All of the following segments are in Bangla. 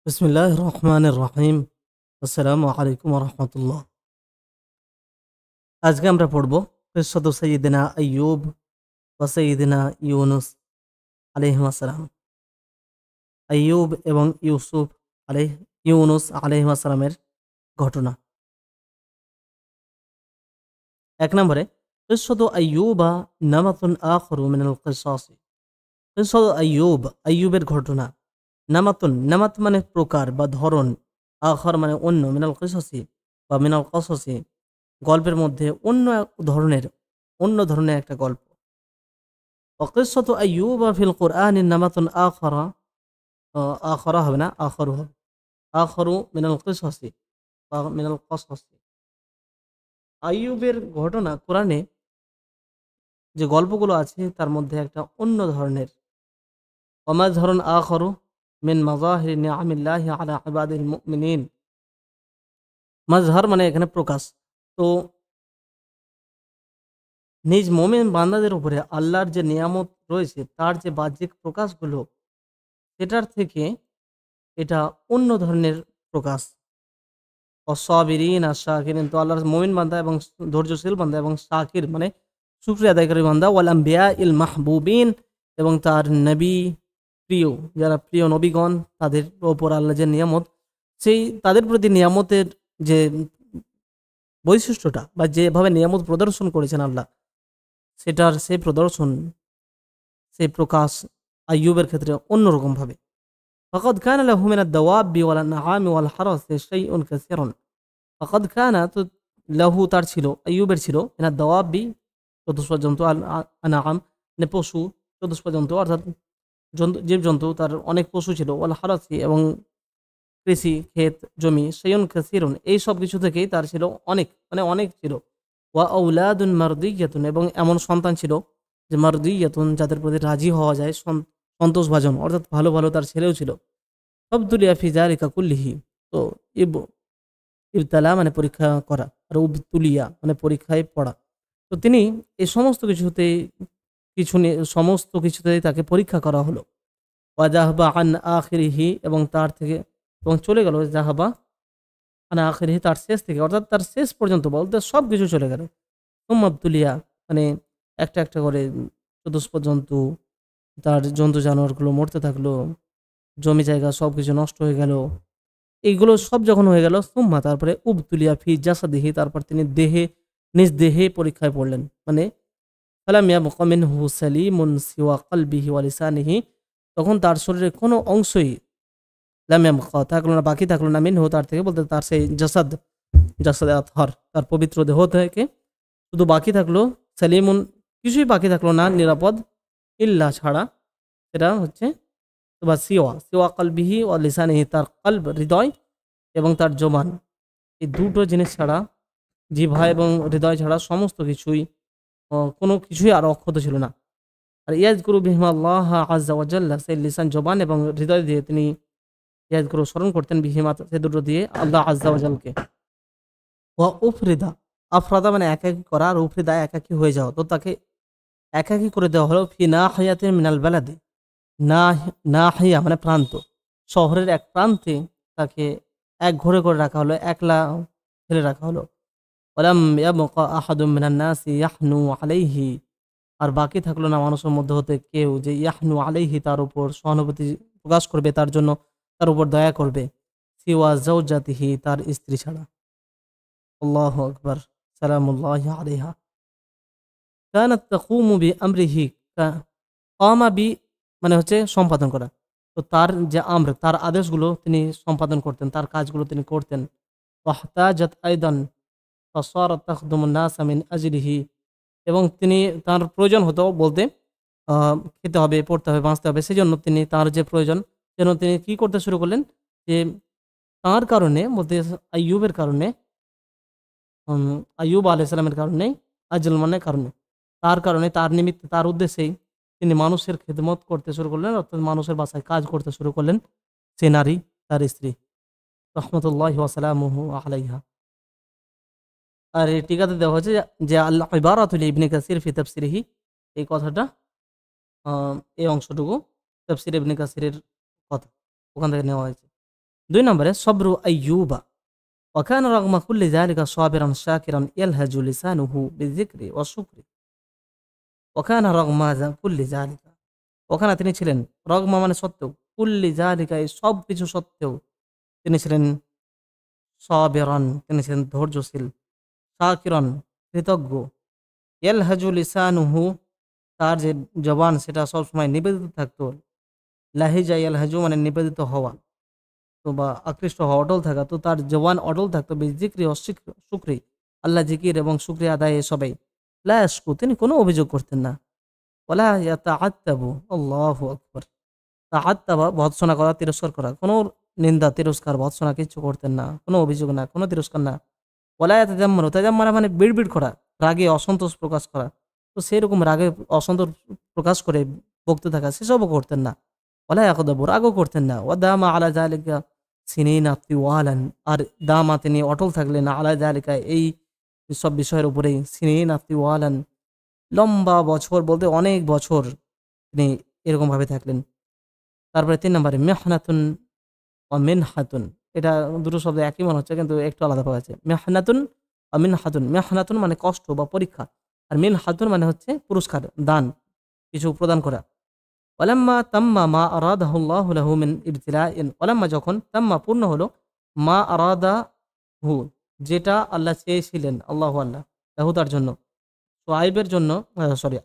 বিসমিল্লাহির রহমানির রহিম। আসসালামু আলাইকুম ওয়া রাহমাতুল্লাহ। আজকে আমরা পড়ব কিসসাতু সাইয়্যিদিনা আইয়ুব ওয়া সাইয়্যিদিনা ইউনুস আলাইহিম আসসালাম। আইয়ুব এবং ইউনুস আলাইহিম আসসালামের ঘটনা। এক নম্বরে কিসসাতু আইয়ুবা নামাতুন আখরু মিনাল কিসাসি। কিসসাতু আইয়ুবের ঘটনা। নামাত মানে প্রকার বা ধরন, আখর মানে অন্য, মিনাল কিসাসি বা মিনাল কসসি গল্পের মধ্যে অন্য ধরনের একটা গল্প। ওয়াকিসসাতু আইয়ুবা ফিল কুরআনি নামাতুন আখারা, আখারা হবে না, আখারু হবে। আখারু মিনাল কিসাসি বা মিনাল কসসি। আইয়ুবের ঘটনা কোরআনে যে গল্পগুলো আছে তার মধ্যে একটা অন্য ধরনের। ওয়ামাযহারুন আখারু মিন মাযাহিরি নিআমিল্লাহি আলা ইবাদিল মুমিনিন। মাজহার মানে এখানে প্রকাশ। তো নিজ মোমেন বান্দাদের উপরে আল্লাহর যে নিয়ামত রয়েছে তার যে বাহ্যিক প্রকাশগুলো, সেটার থেকে এটা অন্য ধরনের প্রকাশ। অসাবিরিন আর শাকিরিন, তো আল্লাহর মুমিন বান্দা এবং ধৈর্যশীল বান্দা এবং শাকির মানে শুকরিয়া আদায়কারী বান্দা, ওয়াল আম্বিয়া ইল মাহবুবিন, এবং তার নবী প্রিয়, যারা প্রিয় নবীগণ তাদের ওপর আল্লাহ যে নিয়ামত, সেই তাদের প্রতি নিয়ামতের যে বৈশিষ্ট্যটা বা যেভাবে নিয়ামত প্রদর্শন করেছেন আল্লাহ, সেটার সেই প্রদর্শন, সেই প্রকাশ আইয়ুবের ক্ষেত্রে অন্যরকমভাবে। ফাকাদ কানা লাহু মিনাদ দাওয়াবি ওয়াল আনআমি ওয়াল হারসি শাইউন কাসীরুন। ফাকাদ কানা, তো লাহু তার ছিল, আইয়ুবের ছিল, মিনাদ দাওয়াবি চতুষ্পদ জন্তু, আল আনআম মানে পশু, চতুষ্পদ জন্তু অর্থাৎ জীবজন্তু, তার অনেক পশু ছিল, ওয়াল হারসি এবং কৃষি ক্ষেত জমি, শাইউন কাসীরুন এই সব কিছু থেকেই তার ছিল অনেক, মানে অনেক ছিল। ওয়া আওলাদুন মারদিয়াতুন, এবং এমন সন্তান ছিল যে মারদিয়াতুন যাদের প্রতি রাজি হওয়া যায়, সন্তোষভাজন, অর্থাৎ ভালো ভালো তার ছেলেও ছিল। আবদুলিয়া ফি যালিকা কুল্লিহি, তো ইব ইবতালা মানে পরীক্ষা করা, আর উবতুলিয়া মানে পরীক্ষায় পড়া। তো তিনি এই সমস্ত কিছুতেই তাকে পরীক্ষা করা হলো। ওয়াজাহবা আন আখিরিহি, এবং তার থেকে, এবং চলে গেল, জাহাবা আন আখিরিহি তার শেষ থেকে, অর্থাৎ তার শেষ পর্যন্ত বলতে সব কিছু চলে গেল। সুম্মা আবতুলিয়া মানে একটা একটা করে চতুষ্পদ জন্তু, তার জন্তু জানোয়ারগুলো মরতে থাকলো, জমি জায়গা সবকিছু নষ্ট হয়ে গেল। এইগুলো সব যখন হয়ে গেল, সুম্মা তারপরে উবতুলিয়া ফি জাসাদিহি, তারপর তিনি নিজ দেহে পরীক্ষায় পড়লেন। মানে ফালাম ইয়াবকা মিনহু সালিমুন সিওয়া কলবিহি ওয়া লিসানিহি, তখন তার শরীরের কোনো অংশই লাম ইয়াবকা থাকলো না, বাকি থাকলো না, মিনহু তার থেকে, বলতে তার সেই জাসাদে আতহার, তার পবিত্র দেহ থেকে শুধু বাকি থাকলো সালিমুন, কিছুই বাকি থাকলো না নিরাপদ, ইল্লা ছাড়া, সেটা হচ্ছে বা সিওয়া কলবিহি ও লিসানিহি, তার কলব হৃদয় এবং তার জবান, এই দুটো জিনিস ছাড়া, জিহ্বা এবং হৃদয় ছাড়া সমস্ত কিছুই, কোনো কিছুই আর অক্ষত ছিল না। আর ইয়াজকুরু বিহিমা আল্লাহ আজ্জা ওয়া জাল্লা, সেই লিসান, জবান এবং হৃদয় দিয়ে তিনি ইয়াজকুরু স্মরণ করতেন, বিহিমা সে দুটো দিয়ে, আল্লাহ আজ্জা ওয়া জালকে। ওয়া উফরিদা, আফরাদা মানে একাকী করা, আর উফরিদা একাকী হয়ে যাওয়া, তো তাকে একাকী করে দেওয়া হলো ফি নাহিয়াতিন মিনাল বালাদি, না নাহিয়া মানে প্রান্ত, শহরের এক প্রান্তে তাকে এক ঘরে করে রাখা হলো, একলা ফেলে রাখা হলো। ওয়ালাম ইয়াবকা আহাদুম মিনান নাসি ইয়াহনু আলাইহি, আর বাকি থাকলো না মানুষের মধ্যে হতে কেউ যে ইয়াহনু আলাইহি, তার উপর সহানুভূতি প্রকাশ করবে, তার জন্য, তার উপর দয়া করবে, সিওয়া জাওজাতিহি, তার স্ত্রী ছাড়া। আল্লাহু আকবার, সালামুল্লাহি আলাইহা। কানাত তাকুমু বিআমরিহি, কামা বি মানে হচ্ছে সম্পাদন করা। তো তার যে তার আদেশগুলো তিনি সম্পাদন করতেন, তার কাজগুলো তিনি করতেন। ওয়াহতাজাত আইদান ফাসারাত তাখদুমুন নাস মিন আজলিহি, এবং তিনি, তার প্রয়োজন হতো বলতে, খেতে হবে, পড়তে হবে, বাঁচতে হবে, সেজন্য তিনি, তার যে প্রয়োজন, যেন তিনি কি করতে শুরু করলেন, যে তার কারণে বলতে আইয়ুবের কারণে, উম আইয়ুব আলাইহিস সালামের কারণে, আজল মানে কারণে, তার কারণে, তার নিমিত্তে, তার উদ্দেশ্যেই তিনি মানুষের খেদমত করতে শুরু করলেন, অর্থাৎ মানুষের বাসায় কাজ করতে শুরু করলেন, সে নারী, তার স্ত্রী রহমতুল্লাহি ওয়া সালামুহু আলাইহা। আর এই টিকাতে দেওয়া হয়েছে যে আল্লাহ ইবারাতুল ইবনে কাসির ফি তাফসিরিহি, এই কথাটা, এই অংশটুকু তাফসির ইবনে কাসিরের কথা, ওখান থেকে নেওয়া হয়েছে। 2 নম্বরে সবরু আইয়ুবা ওয়াকানা রাগমা কুল্লি যালিকা সাবিরান শাকিরান ইয়ালহাজু লিসানুহু বিযিকরি ওয়া শুকরি ওয়াকানা রাগমা কুল্লি যালিকা ওখানে তিনি ছিলেন রগমা মানে সত্ত্বেও কুল্লি জালিকা এই সব কিছু সত্ত্বেও তিনি ছিলেন সাবিরান তিনি ছিলেন ধৈর্যশীল শাকিরান কৃতজ্ঞ ইয়ালহাজু লিসানুহু তার যে জবান সেটা সবসময় নিবেদিত থাকতো লাহিজা ইয়ালহাজু মানে নিবেদিত হওয়া তো বা আকৃষ্ট হওয়া অটল থাকা তো তার জবান অটল থাকতো জিক্রি ও শুক্রি আল্লাহ জিকির এবং শুক্রিয়া আদায় সবাই লা ইয়াশকু তিনি কোনো অভিযোগ করতেন না ওয়ালা ইয়াতাআত্তাবু আল্লাহু আকবার তাআত্তাবা ভর্ৎসনা করা তিরস্কার করা কোনো নিন্দা তিরস্কার ভর্ৎসনা কিছু করতেন না কোনো অভিযোগ না কোনো তিরস্কার না ওয়ালা ইয়াতাজাম্মারু তাজাম্মারা মানে বিড়বিড় করা রাগে অসন্তোষ প্রকাশ করা তো সেরকম রাগে অসন্তোষ প্রকাশ করে বকতে থাকা সেসবও করতেন না ওয়ালা ইয়াকদাবু রাগও করতেন না ওয়াদামা আলা যালিকা সিনিনা তিওয়ালান আর দামা তিনি অটল থাকলেন আলা যালিকা এই সব বিষয়ের উপরেই সিনিনা তিওয়ালান লম্বা বছর বলতে অনেক বছর তিনি এরকমভাবে থাকলেন। তারপরে 3 নম্বরে মেহনাতুন ও মিনহাতুন এটা দুটো শব্দ একই মনে হচ্ছে কিন্তু একটু আলাদা পাওয়া যাচ্ছে। মেহনাতুন ও মিনহাতুন মেহনাতুন মানে কষ্ট বা পরীক্ষা আর মিনহাতুন মানে হচ্ছে পুরস্কার দান কিছু প্রদান করা। ওয়ালাম্মা তাম্মা মা আরাদাহুল্লাহু লাহু মিন ইবতিলাইন ওয়ালাম্মা যখন তাম্মা পূর্ণ হলো মা আরাদাহু যেটা আল্লাহ চেয়েছিলেন আল্লাহু আল্লাহ লাহু তার জন্য সোয়াইবের জন্য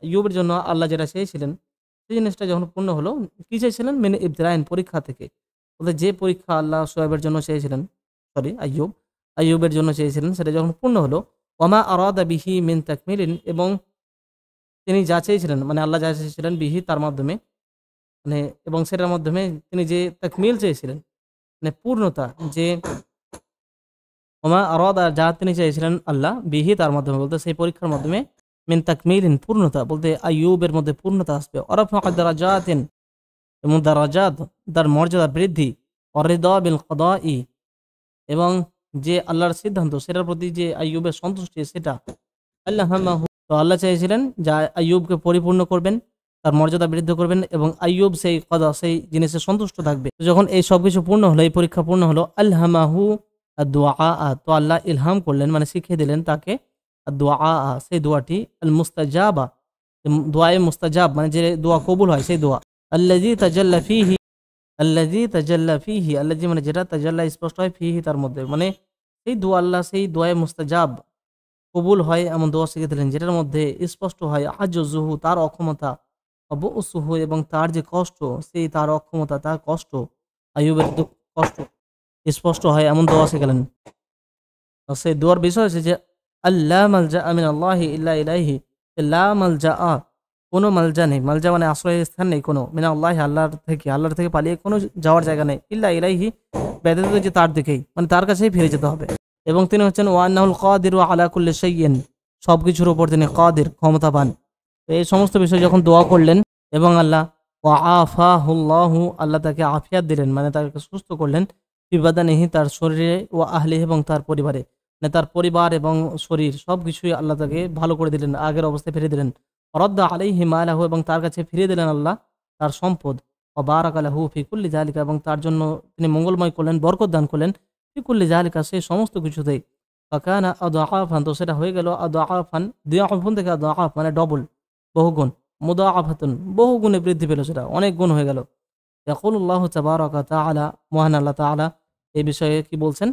আইয়ুবের জন্য আল্লাহ যেটা চেয়েছিলেন সেই জিনিসটা যখন পূর্ণ হলো কি চেয়েছিলেন মিন ইবতিলাইন পরীক্ষা থেকে বলতে যে পরীক্ষা আল্লাহ সোয়াইবের জন্য চেয়েছিলেন আইয়ুবের জন্য চেয়েছিলেন সেটা যখন পূর্ণ হলো ওয়ামা আরাদা বিহি মিন তাকমিলিন এবং তিনি যা চেয়েছিলেন মানে আল্লাহ যা চেয়েছিলেন বিহি তার মাধ্যমে মানে এবং সেটার মাধ্যমে তিনি যে তাকমিল চেয়েছিলেন মানে পূর্ণতা যে ওমা আরাদা যা তিনি চেয়েছিলেন আল্লাহ বিহি তার মাধ্যমে বলতে সেই পরীক্ষার মাধ্যমে মিন তাকমিলিন পূর্ণতা বলতে আইয়ুবের মধ্যে পূর্ণতা আসবে অরাফা দারাজাতিন এবং দারাজাত তার মর্যাদা বৃদ্ধি অরিদা বিল কদাই এবং যে আল্লাহর সিদ্ধান্ত সেটার প্রতি যে আইয়ুবের সন্তুষ্টি সেটা আল্লাহ তো আল্লাহ চেয়েছিলেন যা আইয়ুবকে পরিপূর্ণ করবেন তার মর্যাদা বৃদ্ধি করবেন এবং আইয়ুব সেই কদা সেই জিনিসে সন্তুষ্ট থাকবে যখন এই সব কিছু পূর্ণ হলো এই পরীক্ষা পূর্ণ হলো আল্লাহমাহু দোয়া তো আল্লাহ ইলহাম করলেন মানে শিখিয়ে দিলেন তাকে দোয়া সেই দোয়াটি আল মুস্তাজাবা দোয়ায়ে মুস্তাজাব মানে যে দোয়া কবুল হয় সেই দোয়া আল্লাযী তাজাল্লা ফীহি আল্লাযী মানে যেটা তাজাল্লা স্পষ্ট হয় ফীহি তার মধ্যে মানে সেই দোয়া আল্লাহ সেই দোয়ায়ে মুস্তাজাব কবুল হয় এমন দোয়া শিখে দিলেন যেটার মধ্যে স্পষ্ট হয় আজজুহু তার অক্ষমতা অবসুহু এবং তার যে কষ্ট সেই তার অক্ষমতা তার কষ্ট আইয়ুবের কষ্ট স্পষ্ট হয় এমন দোয়া শিখালেন। সেই দোয়ার বিষয় হচ্ছে যে আল্লাহ মালজা আমিন আল্লাহি ইল্লা ইলাইহি লা মালজা কোনো মালজা নেই মালজা মানে আশ্রয় স্থান নেই কোনো মিনা আল্লাহি আল্লাহর থেকে পালিয়ে কোনো যাওয়ার জায়গা নেই ইল্লা ইলাইহি ব্যতীত যে তার দিকেই মানে তার কাছেই ফিরে যেতে হবে এবং তিনি হচ্ছেন ওয়ান্নাহুল কাদিরু আলা কুল্লি শাইইন সবকিছুর উপর তিনি কাদির ক্ষমতাবান। এই সমস্ত বিষয় যখন দোয়া করলেন এবং আল্লাহ ওয়াআফাহুল্লাহু আল্লাহ তাকে আফিয়াত দিলেন মানে তাকে সুস্থ করলেন ফিবাদানিহি তার শরীরে ও আহলিহি এবং তার পরিবারে মানে তার পরিবার এবং শরীর সব কিছুই আল্লাহ তাকে ভালো করে দিলেন আগের অবস্থায় ফিরিয়ে দিলেন রদ্দা আলাইহি মালাহু এবং তার কাছে ফিরিয়ে দিলেন আল্লাহ তার সম্পদ ও বারাকা লাহু ফি কুল্লি যালিকা এবং তার জন্য তিনি মঙ্গলময় করলেন বরকত দান করলেন ফি কুল্লি যালিকা সেই সমস্ত কিছুতেই ফাকানা আদআফান তো সেটা হয়ে গেল আদআফান দিআফুন থেকে আদআফ মানে ডবল বহুগুণ মুদাআফাতুন বহুগুণে বৃদ্ধি পেল সেটা অনেক গুণ হয়ে গেল। ইয়াকুলুল্লাহু তাবারাকা তাআলা মহান আল্লাহ তাআলা এই বিষয়ে কি বলছেন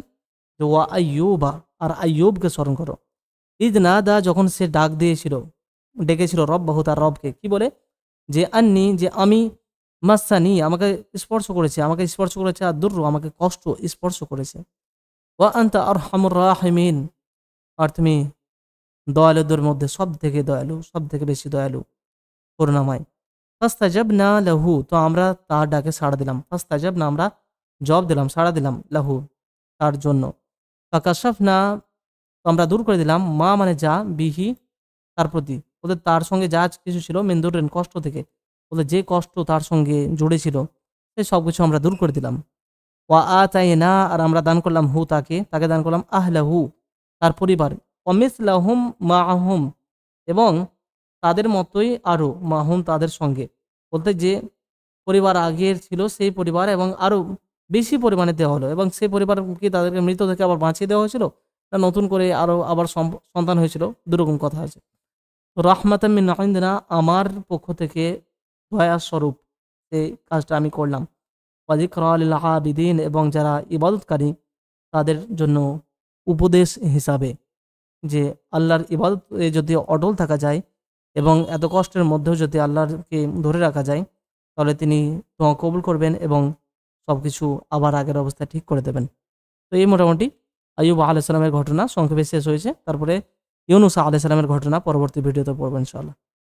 যে ওয়া আইয়ুবা আর আইয়ুবকে স্মরণ করো ইদ নাদা যখন সে ডাক দিয়েছিল ডেকেছিল রব্বাহু তার রবকে কি বলে যে আন্নি যে আমি মাসানি আমাকে স্পর্শ করেছে আর দুর্রু আমাকে কষ্ট স্পর্শ করেছে ওয়া আনতা আরহামুর রাহিমিন আর তুমি দয়ালুদের মধ্যে সব থেকে দয়ালু সব থেকে বেশি দয়ালু করুণাময়। ফাস্তাজাবনা লাহু তো আমরা তার ডাকে সাড়া দিলাম ফাস্তাজাবনা আমরা জবাব দিলাম সাড়া দিলাম লাহু তার জন্য ফাকাশাফনা তো আমরা দূর করে দিলাম মা মানে যা বিহি তার প্রতি ওদের তার সঙ্গে যা কিছু ছিল মেন্দুরেন কষ্ট থেকে ওদের যে কষ্ট তার সঙ্গে জুড়েছিল সেই সব কিছু আমরা দূর করে দিলাম। ওয়া আতাইনা আর আমরা দান করলাম হু তাকে দান করলাম আহলাহু তার পরিবার অমিসলাহুম মাহুম এবং তাদের মতোই আরও মাহুম তাদের সঙ্গে বলতে যে পরিবার আগের ছিল সেই পরিবার এবং আরও বেশি পরিমাণে দেওয়া হলো এবং সেই পরিবার কি তাদেরকে মৃত থেকে আবার বাঁচিয়ে দেওয়া হয়েছিল না নতুন করে আবার সন্তান হয়েছিল, দুরকম কথা আছে। তো রাহমাতাম মিন ইনদিনা, আমার পক্ষ থেকে দয়া স্বরূপ এই কাজটা আমি করলাম। ওয়া যিকরা লিল আবিদিন, এবং যারা ইবাদতকারী তাদের জন্য উপদেশ হিসাবে, যে আল্লাহর ইবাদতে যদি অটল থাকা যায় এবং এত কষ্টের মধ্যেও যদি আল্লাহকে ধরে রাখা যায়, তাহলে তিনি দোয়া কবুল করবেন এবং সবকিছু আবার আগের অবস্থায় ঠিক করে দেবেন। তো এই মোটামুটি আইয়ুব আলাইহিস সালামের ঘটনা সংক্ষেপে শেষ হয়েছে। তারপরে ইউনুস আলাইহিস সালামের ঘটনা পরবর্তী ভিডিওতে পড়বো ইনশাআল্লাহ।